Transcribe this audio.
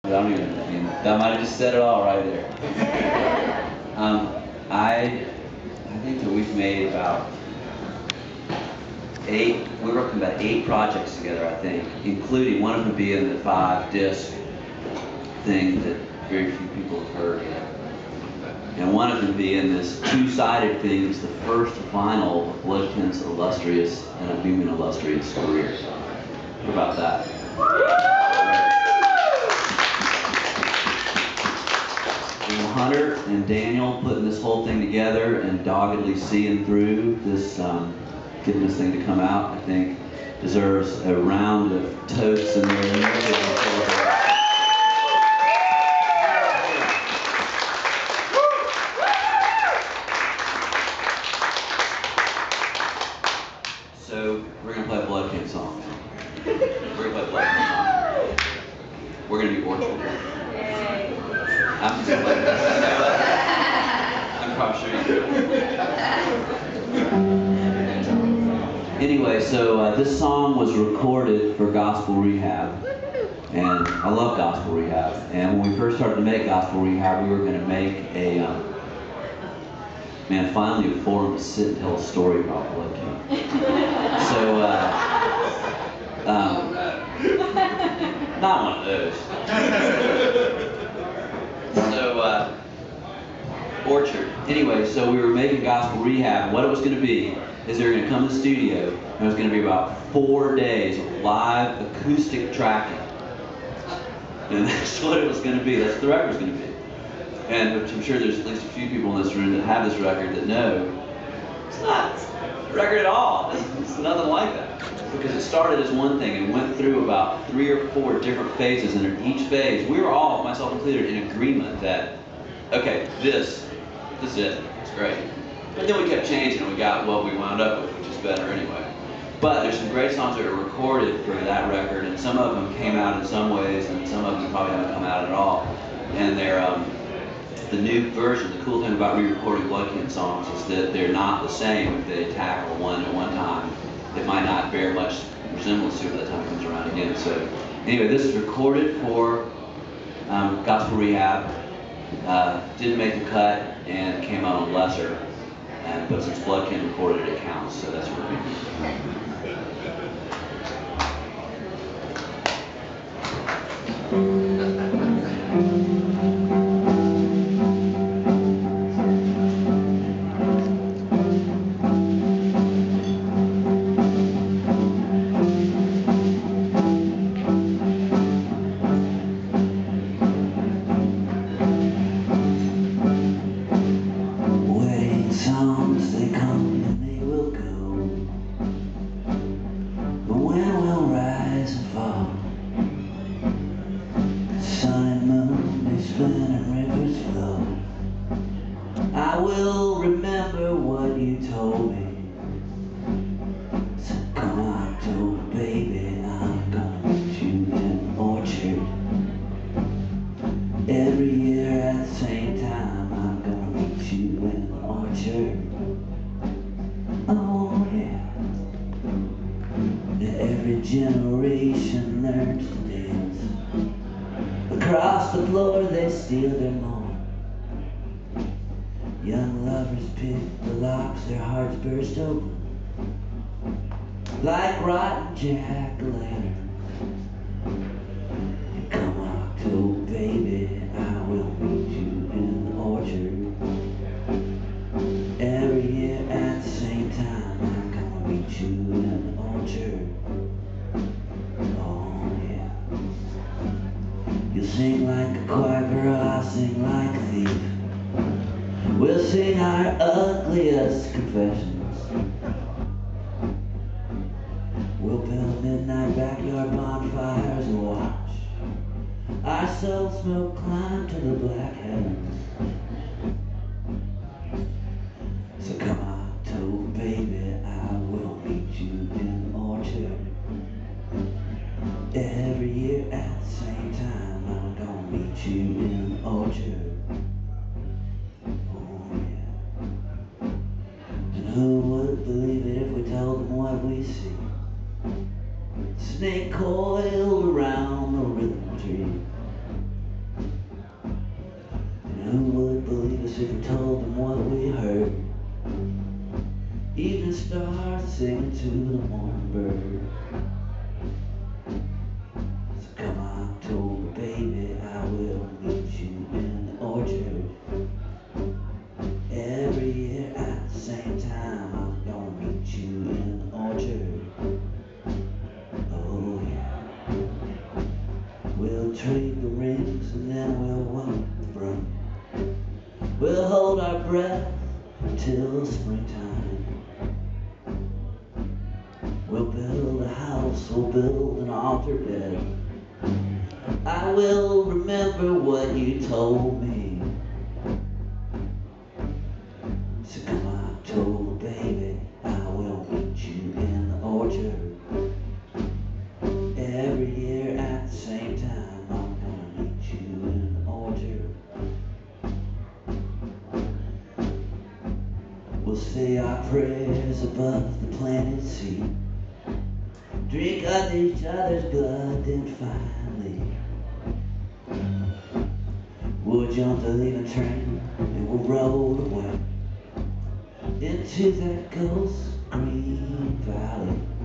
I don't even, I mean, that might have just said it all right there. I think that we've made about we're working about 8 projects together, I think, including one of them being the 5-disc thing that very few people have heard yet. And one of them being this 2-sided thing that's the first vinyl of Bloodkin's illustrious and a human illustrious career. What about that? And Hunter and Daniel putting this whole thing together and doggedly seeing through this, getting this thing to come out, I think deserves a round of toasts in there. So we're gonna play a Bloodkin song now. We're gonna play a Bloodkin song. We're gonna be Orchard. I'm just playing. I'm probably sure you do. Anyway, so this song was recorded for Gospel Rehab, and I love Gospel Rehab. And when we first started to make Gospel Rehab, we were going to make a finally a forum to sit and tell a story about Bloodkin. So not one of those. So Orchard. Anyway, so we were making Gospel Rehab. What it was going to be is they were going to come to the studio, and it was going to be about 4 days of live acoustic tracking. And that's what it was going to be. That's what the record was going to be. And I'm sure there's at least a few people in this room that have this record that know it's not a record at all. It's nothing like that. Because it started as one thing and went through about 3 or 4 different phases, and in each phase, we were all, myself included, in agreement that, okay, this is it. It's great. But then we kept changing and we got what we wound up with, which is better anyway. But there's some great songs that are recorded for that record, and some of them came out in some ways, and some of them probably haven't come out at all. And they're the new version. The cool thing about re-recording Bloodkin songs is that they're not the same if they tackle one at one time. It might not bear much resemblance to it by the time it comes around again. So anyway, this is recorded for Gospel Rehab. Didn't make the cut and came out on Lesser. But since Bloodkin recorded it, it counts, so that's what songs, they come and they will go. The wind will rise and fall. The sun and moon, they spin and rivers flow. I will remember what you told me. So come October, baby, I'm gonna meet you in the orchard. Every year at the same time, I'm gonna meet you in the orchard. Oh yeah. And every generation learns to dance. Across the floor they steal their moment. Young lovers pick the locks, their hearts burst open like rotten jack-o'-lanterns. And come October, baby, I will meet you in the orchard. Every year at the same time, I'm gonna meet you in the orchard. Oh yeah. You sing like a choir girl, I'll sing like a thief. We'll sing our ugliest confessions. We'll build midnight backyard bonfires and watch ourselves smoke climb to the black heavens. So come October, baby, I will meet you in the orchard. Every year at the same time, I'm gonna meet you in the orchard. Oh yeah. And who would believe it if we told them what we see? Snake coiled around the rhythm tree. if we told them what we heard. Evening stars singing to the morning bird. So come October, baby, I will meet you in the orchard. Every year at the same time, I'm gonna meet you in the orchard. Oh yeah. We'll trade the rings and then we'll walk the broom. We'll hold our breath till springtime. We'll build a house, we'll build an altar bed. I will remember what you told me. So come October, baby, I will meet you in the orchard. Every year at the same time, I'm gonna meet you in the orchard. We'll say our prayers above the planet sea. Drink of each other's blood, then finally we'll jump the leaving train and we'll roll away into that ghost green valley.